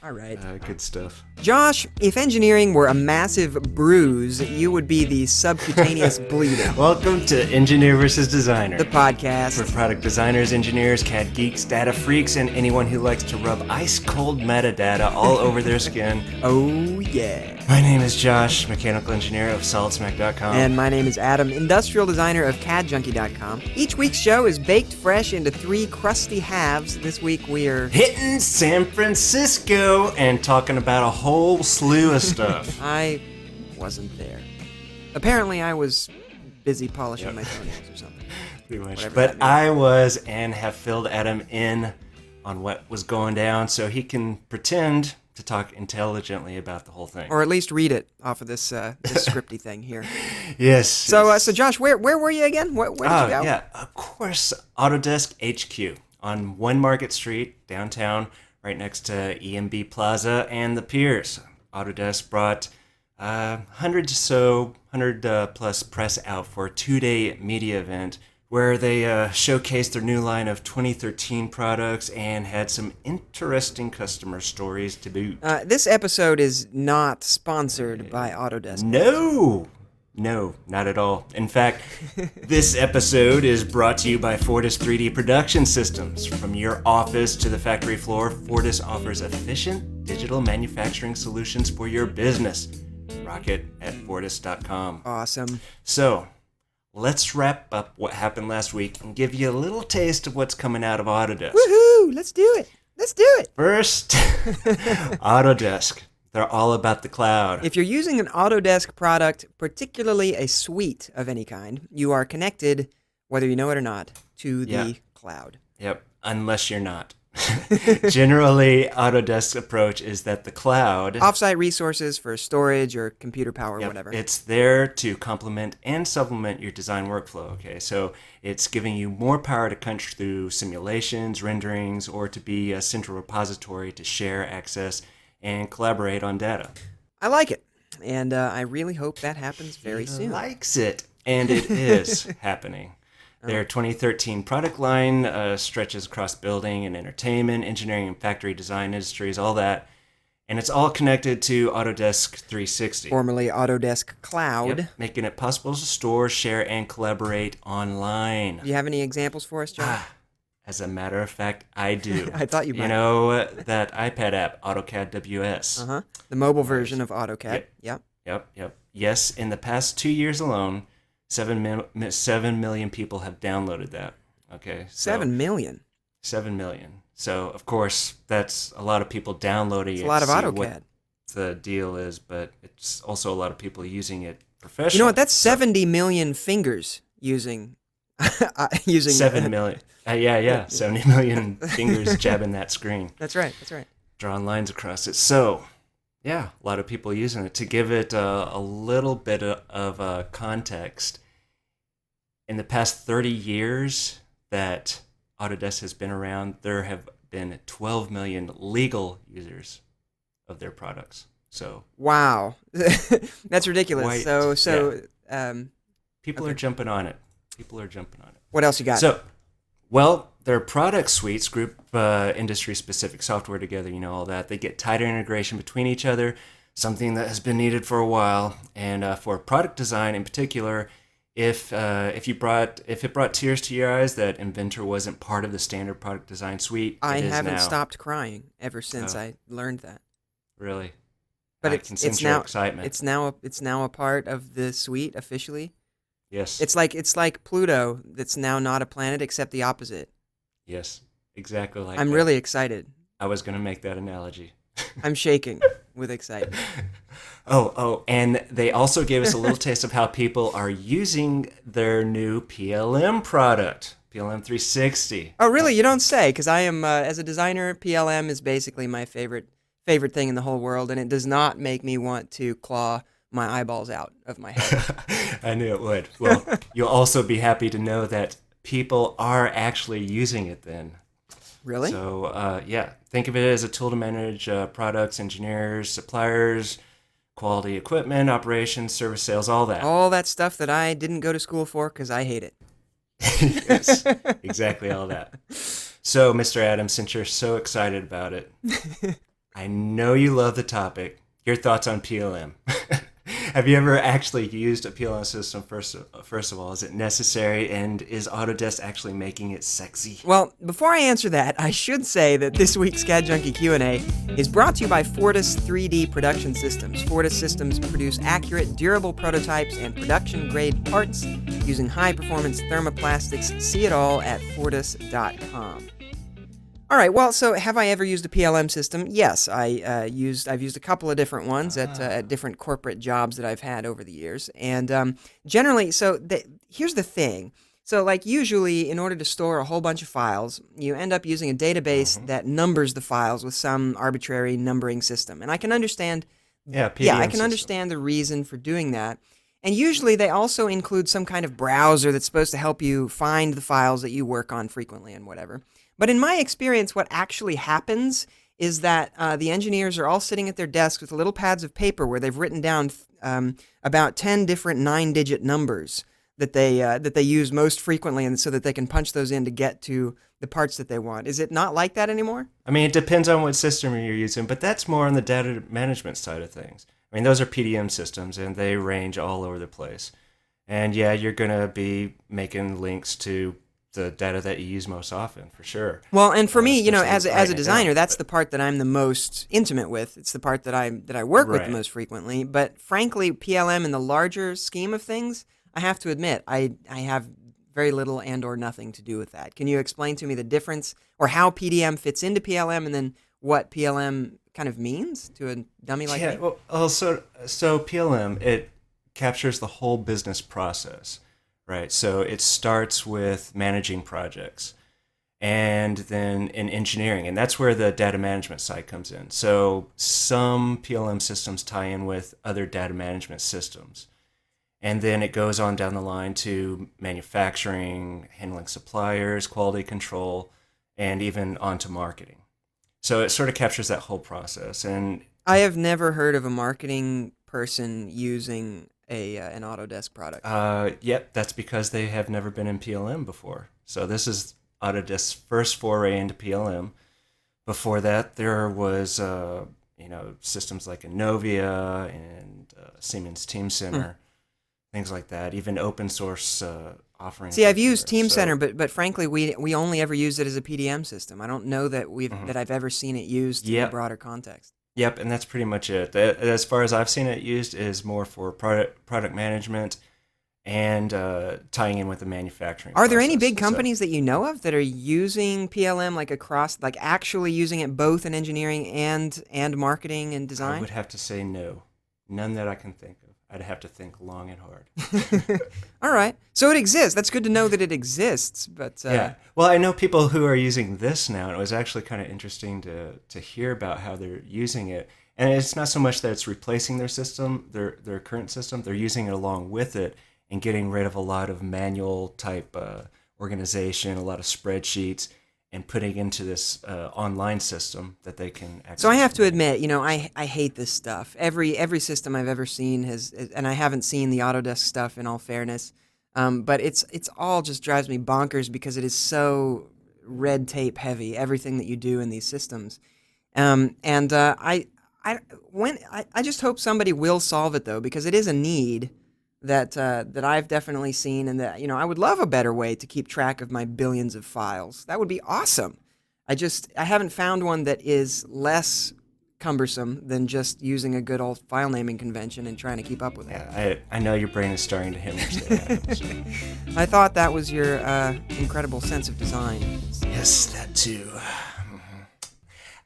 All right. Good stuff. Josh, if engineering were a massive bruise, you would be the subcutaneous bleeding. Welcome to Engineer vs. Designer, The podcast. for product designers, engineers, CAD geeks, data freaks, and anyone who likes to rub ice-cold metadata all over their skin. Oh, yeah. My name is Josh, mechanical engineer of SolidSmack.com. And my name is Adam, industrial designer of CADJunkie.com. Each week's show is baked fresh into 3 crusty halves. This week we're hitting San Francisco and talking about a whole slew of stuff. I wasn't there. Apparently I was busy polishing my toenails or something. Pretty much. Whatever But that means. I was and have filled Adam in on what was going down so he can pretend to talk intelligently about the whole thing. Or at least read it off of this scripty thing here. Yes. So Josh, where were you again? Where did you go? Yeah, of course, Autodesk HQ on One Market Street, downtown, right next to EMB Plaza and the Piers. Autodesk brought 100 plus press out for a 2-day media event where they showcased their new line of 2013 products and had some interesting customer stories to boot. This episode is not sponsored by Autodesk. No, not at all. In fact, this episode is brought to you by Fortis 3D Production Systems. From your office to the factory floor, Fortis offers efficient digital manufacturing solutions for your business. Rock it at Fortis.com. Awesome. So, let's wrap up what happened last week and give you a little taste of what's coming out of Autodesk. Woohoo! Let's do it. First, Autodesk. They're all about the cloud. If you're using an Autodesk product, particularly a suite of any kind, you are connected, whether you know it or not, to the cloud. Yep, unless you're not. Generally, Autodesk's approach is that the cloud... Offsite resources for storage or computer power, whatever. It's there to complement and supplement your design workflow, okay? So it's giving you more power to punch through simulations, renderings, or to be a central repository to share, access, and collaborate on data. I like it, and I really hope that happens very soon. Likes it, and it is happening. Their 2013 product line stretches across building and entertainment, engineering and factory design industries, all that. And it's all connected to Autodesk 360. Formerly Autodesk Cloud. Yep, making it possible to store, share, and collaborate online. Do you have any examples for us, John? As a matter of fact, I do. I thought you might. You know that iPad app, AutoCAD WS? Uh-huh. The mobile version of AutoCAD. Yep. Yep. Yes, in the past 2 years alone, 7 million people have downloaded that. Okay. So 7 million? 7 million. So, of course, that's a lot of people downloading it. It's a lot of to see AutoCAD. what the deal is, but it's also a lot of people using it professionally. You know what? That's 70 million fingers using 7 million. Yeah. 70 million fingers jabbing that screen. That's right. Drawing lines across it. So, yeah, a lot of people using it. To give it a little bit of context, in the past 30 years that Autodesk has been around, there have been 12 million legal users of their products. So wow, that's ridiculous. People are jumping on it. What else you got? So, well, their product suites group industry-specific software together, you know, all that. They get tighter integration between each other, something that has been needed for a while. And for product design in particular, if it brought tears to your eyes that Inventor wasn't part of the standard product design suite, I it is haven't now. stopped crying ever since I learned that. Really? But I can sense your excitement. It's now a part of the suite officially. Yes. It's like Pluto that's now not a planet except the opposite. Yes, exactly like I'm that. really excited. I was going to make that analogy. I'm shaking with excitement. Oh, and they also gave us a little taste of how people are using their new PLM product, PLM 360. Oh, really? You don't say? Because I am, as a designer, PLM is basically my favorite thing in the whole world, and it does not make me want to claw my eyeballs out of my head. I knew it would. Well, you'll also be happy to know that people are actually using it then. Really? So, think of it as a tool to manage products, engineers, suppliers, quality equipment, operations, service sales, all that. All that stuff that I didn't go to school for because I hate it. Yes, exactly all that. So, Mr. Adams, since you're so excited about it, I know you love the topic. Your thoughts on PLM. Have you ever actually used a PLM system, first of all? Is it necessary, and is Autodesk actually making it sexy? Well, before I answer that, I should say that this week's CAD Junkie Q&A is brought to you by Fortis 3D Production Systems. Fortis systems produce accurate, durable prototypes and production-grade parts using high-performance thermoplastics. See it all at fortis.com. All right. Well, so have I ever used a PLM system? Yes, I've used a couple of different ones at different corporate jobs that I've had over the years, and generally, here's the thing. So, like usually, in order to store a whole bunch of files, you end up using a database that numbers the files with some arbitrary numbering system, and I can understand. I can understand the reason for doing that. And usually, they also include some kind of browser that's supposed to help you find the files that you work on frequently and whatever. But in my experience, what actually happens is that the engineers are all sitting at their desks with little pads of paper where they've written down about 10 different 9-digit numbers that they use most frequently, and so that they can punch those in to get to the parts that they want. Is it not like that anymore? I mean, it depends on what system you're using, but that's more on the data management side of things. I mean, those are PDM systems, and they range all over the place. And yeah, you're going to be making links to the data that you use most often, for sure. Well, and for me, as a designer, that's the part that I'm the most intimate with. It's the part that I work with the most frequently. But frankly, PLM in the larger scheme of things, I have to admit, I have very little and or nothing to do with that. Can you explain to me the difference, or how PDM fits into PLM, and then what PLM kind of means to a dummy like me? Well, so PLM, it captures the whole business process. Right, so it starts with managing projects, and then in engineering, and that's where the data management side comes in. So some PLM systems tie in with other data management systems, and then it goes on down the line to manufacturing, handling suppliers, quality control, and even onto marketing. So it sort of captures that whole process. And I have never heard of a marketing person using an Autodesk product. Yep, that's because they have never been in PLM before. So this is Autodesk's first foray into PLM. Before that, there was systems like Innovia and Siemens Teamcenter, things like that. Even open source offerings. See, I've used Teamcenter, but frankly, we only ever used it as a PDM system. I don't know that that I've ever seen it used in a broader context. Yep, and that's pretty much it. As far as I've seen it used, is more for product management and tying in with the manufacturing process. Are there any big companies that you know of that are using PLM like actually using it both in engineering and marketing and design? I would have to say no. None that I can think of. I'd have to think long and hard. All right. So it exists. That's good to know that it exists. But yeah. Well, I know people who are using this now, and it was actually kind of interesting to hear about how they're using it. And it's not so much that it's replacing their system, their current system. They're using it along with it and getting rid of a lot of manual type organization, a lot of spreadsheets, and putting into this online system that they can access. So I have to admit, I hate this stuff. Every system I've ever seen and I haven't seen the Autodesk stuff in all fairness, but it's all just drives me bonkers because it is so red tape heavy, everything that you do in these systems. I just hope somebody will solve it though, because it is a need that I've definitely seen, and that I would love a better way to keep track of my billions of files. That would be awesome. I haven't found one that is less cumbersome than just using a good old file naming convention and trying to keep up with it. Yeah, I know your brain is starting to hemorrhage. I thought that was your incredible sense of design. Yes, that too.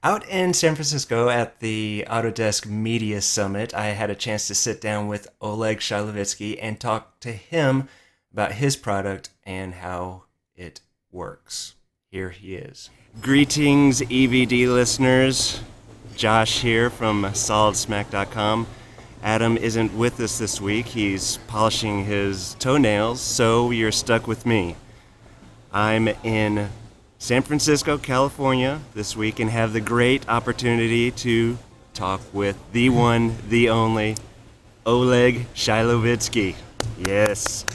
Out in San Francisco at the Autodesk Media Summit, I had a chance to sit down with Oleg Shilovitsky and talk to him about his product and how it works. Here he is. Greetings, EVD listeners. Josh here from SolidSmack.com. Adam isn't with us this week. He's polishing his toenails, so you're stuck with me. I'm in San Francisco, California this week and have the great opportunity to talk with the one, the only, Oleg Shilovitsky. Yes.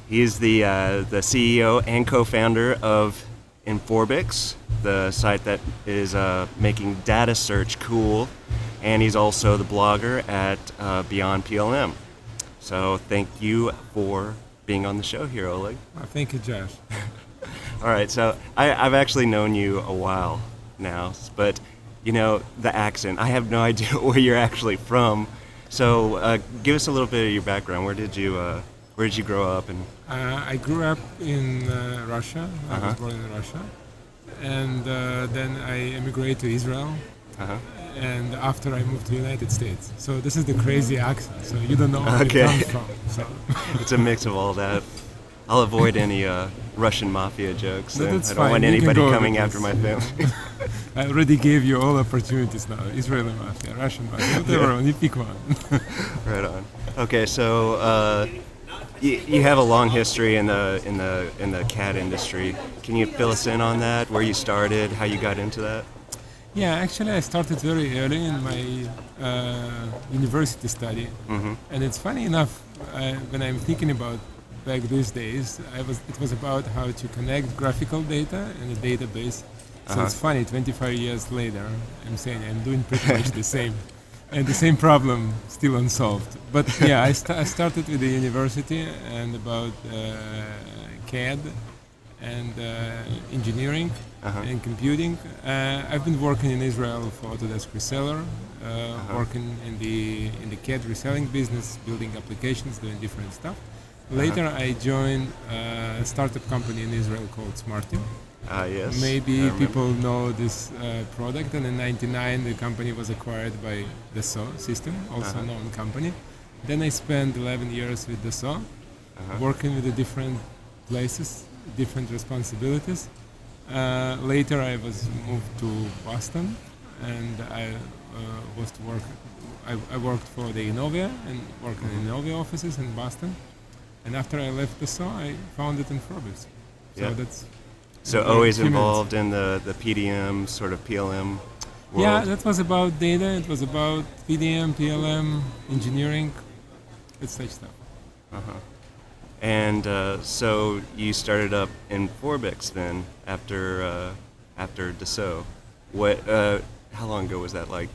He is the CEO and co-founder of Inforbix, the site that is making data search cool, and he's also the blogger at Beyond PLM. So thank you for being on the show here, Oleg. Thank you, Josh. All right, so I've actually known you a while now, but you know, the accent, I have no idea where you're actually from. So give us a little bit of your background. Where did you grow up? And I grew up in Russia. I was born in Russia. And then I emigrated to Israel. And after I moved to the United States. So this is the crazy accent. So you don't know where it comes from. So. It's a mix of all that. I'll avoid any Russian mafia jokes. No, that's I don't fine. want You anybody can go coming with after this. my family. I already gave you all opportunities now. Israeli mafia, Russian mafia, whatever. Only pick one. Right on. Okay, so you have a long history in the CAD industry. Can you fill us in on that? Where you started? How you got into that? Yeah, actually, I started very early in my university study, and it's funny enough when I'm thinking about back these days, it was about how to connect graphical data in a database. So it's funny, 25 years later, I'm saying I'm doing pretty much the same, and the same problem still unsolved. But yeah, I started with the university and about CAD and engineering and computing. I've been working in Israel for Autodesk reseller, working in the CAD reselling business, building applications, doing different stuff. Later, I joined a startup company in Israel called Smarty. Yes. Maybe people know this product, and in '99 the company was acquired by Dassault System, also a known company. Then I spent 11 years with Dassault, working with the different places, different responsibilities. Later I was moved to Boston, and I worked for the Innovia and worked in Innovia offices in Boston. And after I left Dassault, I founded Inforbix. So that's... So always involved in the PDM, sort of PLM world? Yeah, that was about data. It was about PDM, PLM, engineering, it's such stuff. And so you started up Inforbix then after Dassault. What? How long ago was that? Like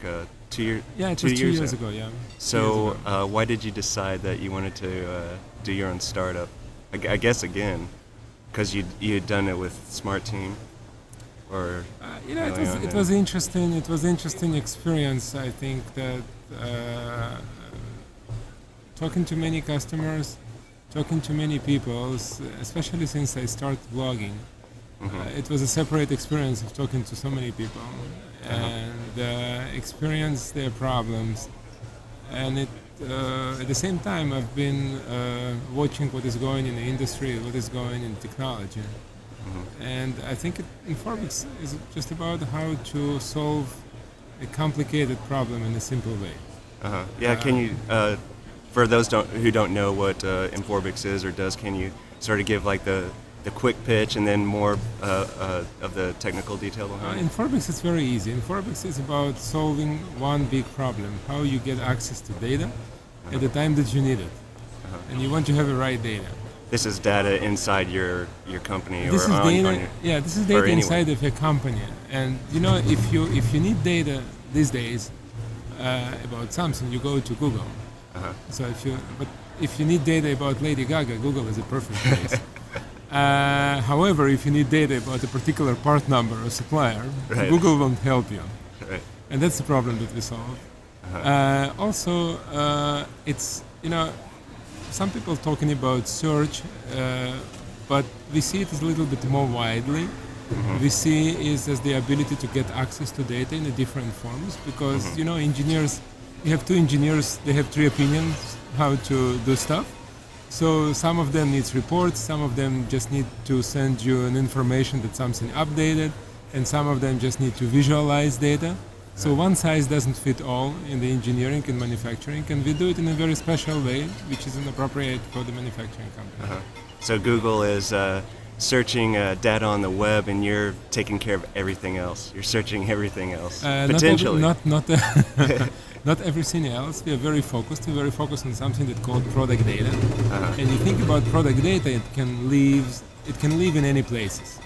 2 years? Yeah, it was 2 years ago. Yeah. So why did you decide that you wanted to do your own startup? I guess again, because you had done it with Smart Team, or it was interesting. It was interesting experience. I think that talking to many customers, talking to many people, especially since I started blogging, it was a separate experience of talking to so many people and experience their problems. And at the same time, I've been watching what is going in the industry, what is going in technology. And I think Inforbix is just about how to solve a complicated problem in a simple way. Yeah, can you, for those who don't know what Inforbix is or does, can you sort of give like the quick pitch and then more of the technical detail behind it? Inforbix is very easy. Inforbix is about solving one big problem, how you get access to data at the time that you need it. And you want to have the right data. This is data inside your company This or is on data. your, This is data anywhere. inside of your company. And you know, if you need data these days about something, you go to Google. So if you need data about Lady Gaga, Google is a perfect place. However, if you need data about a particular part number or supplier, Google won't help you. Right. And that's the problem that we solve. Also, it's, some people talking about search, but we see it as a little bit more widely. We see it as the ability to get access to data in different forms because, engineers, you have two engineers, they have three opinions how to do stuff. So some of them needs reports, some of them just need to send you an information that something updated, and some of them just need to visualize data. So one size doesn't fit all in the engineering and manufacturing, and we do it in a very special way, which is inappropriate for the manufacturing company. So Google is searching data on the web, and you're taking care of everything else. You're searching everything else, potentially. Not everything else. We are very focused. We're very focused on something that's called product data. And you think about product data, it can live in any places.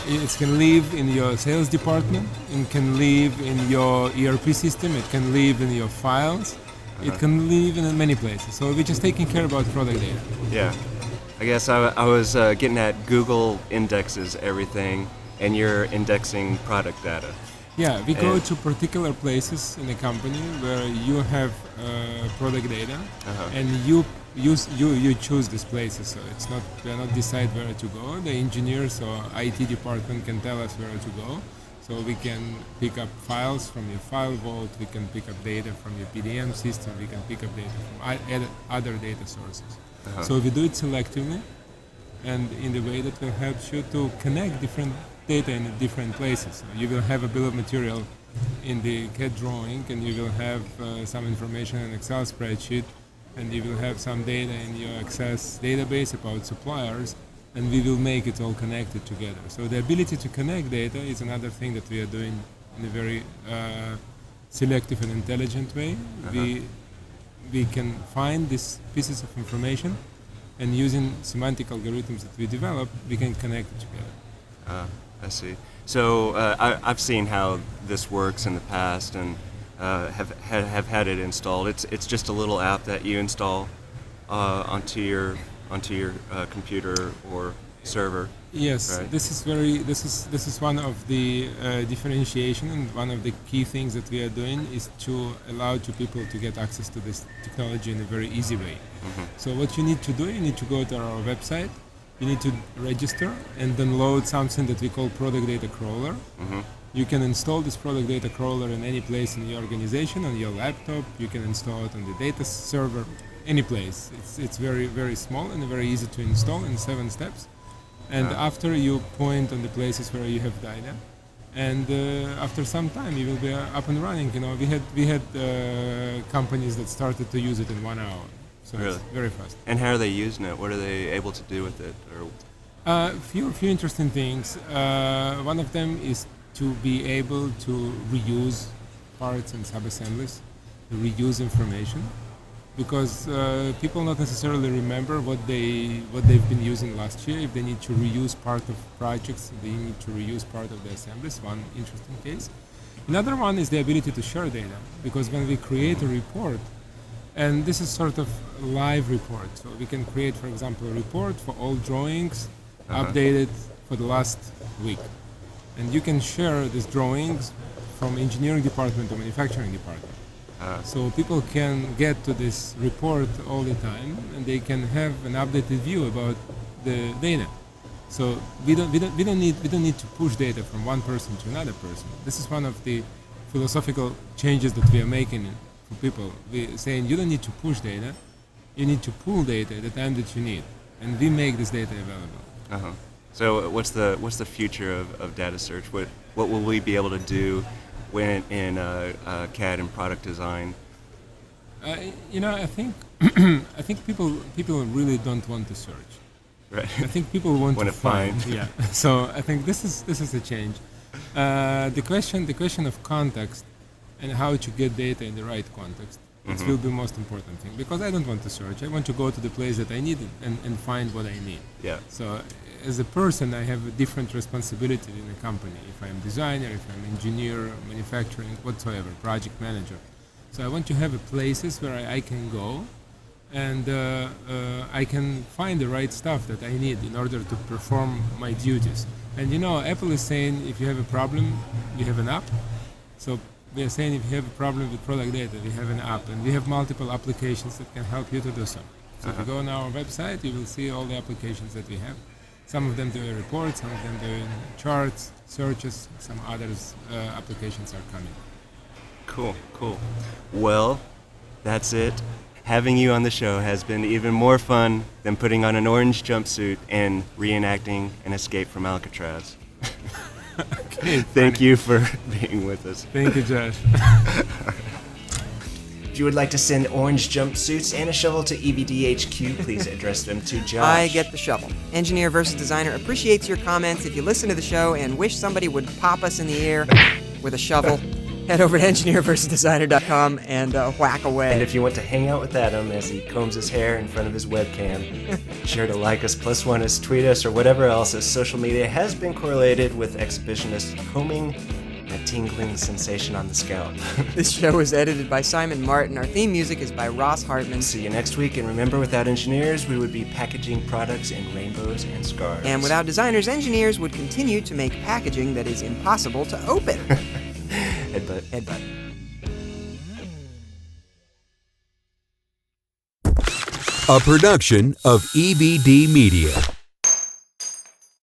It can live in your sales department. It can live in your ERP system. It can live in your files. It can live in many places. So we're just taking care about product data. Yeah. I guess I was getting at Google indexes everything, and you're indexing product data. Yeah, we go to particular places in a company where you have product data, and you choose these places. So it's not we are not decide where to go. The engineers or IT department can tell us where to go. So we can pick up files from your file vault. We can pick up data from your PDM system. We can pick up data from other data sources. So we do it selectively, and in the way that will help you to connect different data in different places. So you will have a bill of material in the CAD drawing, and you will have some information in Excel spreadsheet, and you will have some data in your Access database about suppliers, and we will make it all connected together. So the ability to connect data is another thing that we are doing in a very selective and intelligent way. We can find these pieces of information, and using semantic algorithms that we develop, we can connect it together. I see. So I've seen how this works in the past, and have had it installed. It's just a little app that you install onto your computer or server. Yes, right? this is one of the differentiation, and one of the key things that we are doing is to allow to people to get access to this technology in a very easy way. So what you need to do, you need to go to our website. You need to register and download something that we call Product Data Crawler. You can install this Product Data Crawler in any place in your organization, on your laptop. You can install it on the data server, any place. It's very, very small and very easy to install in 7 steps. And after you point on the places where you have data, and after some time you will be up and running. You know, we had companies that started to use it in 1 hour. So really? It's very fast. And how are they using it? What are they able to do with it? Or Few interesting things. One of them is to be able to reuse parts and sub-assemblies, to reuse information, because people not necessarily remember what they've been using last year. If they need to reuse part of projects, they need to reuse part of the assemblies. One interesting case. Another one is the ability to share data, because when we create a report, and this is sort of live report. So we can create, for example, a report for all drawings updated for the last week. And you can share these drawings from engineering department to manufacturing department. So people can get to this report all the time, and they can have an updated view about the data. So we don't need to push data from one person to another person. This is one of the philosophical changes that we are making for people. We're saying you don't need to push data, you need to pull data at the time that you need, and we make this data available. So what's the future of data search? What will we be able to do when in CAD and product design? I think I think people really don't want to search. Right. I think people want to find. Yeah. So I think this is a change. The question of context and how to get data in the right context. It will be the most important thing, because I don't want to search. I want to go to the place that I need it and find what I need. Yeah. So as a person, I have a different responsibility in a company. If I'm designer, if I'm engineer, manufacturing, whatsoever, project manager. So I want to have places where I can go and I can find the right stuff that I need in order to perform my duties. And Apple is saying if you have a problem, you have an app. So we are saying if you have a problem with product data, we have an app, and we have multiple applications that can help you to do so. So if you go on our website, you will see all the applications that we have. Some of them doing reports, some of them doing charts, searches, some others applications are coming. Cool. Well, that's it. Having you on the show has been even more fun than putting on an orange jumpsuit and reenacting an escape from Alcatraz. Okay, Thank you for being with us. Thank you, Josh. If you would like to send orange jumpsuits and a shovel to EVDHQ, please address them to Josh. I get the shovel. Engineer versus Designer appreciates your comments. If you listen to the show and wish somebody would pop us in the air with a shovel, Head over to EngineerVsDesigner.com and whack away. And if you want to hang out with Adam as he combs his hair in front of his webcam, be sure to like us, +1 us, tweet us, or whatever else, as social media has been correlated with exhibitionist combing and a tingling sensation on the scalp. This show was edited by Simon Martin. Our theme music is by Ross Hartman. See you next week, and remember, without engineers, we would be packaging products in rainbows and scars. And without designers, engineers would continue to make packaging that is impossible to open. Headbutt. Headbutt. A production of EVD Media.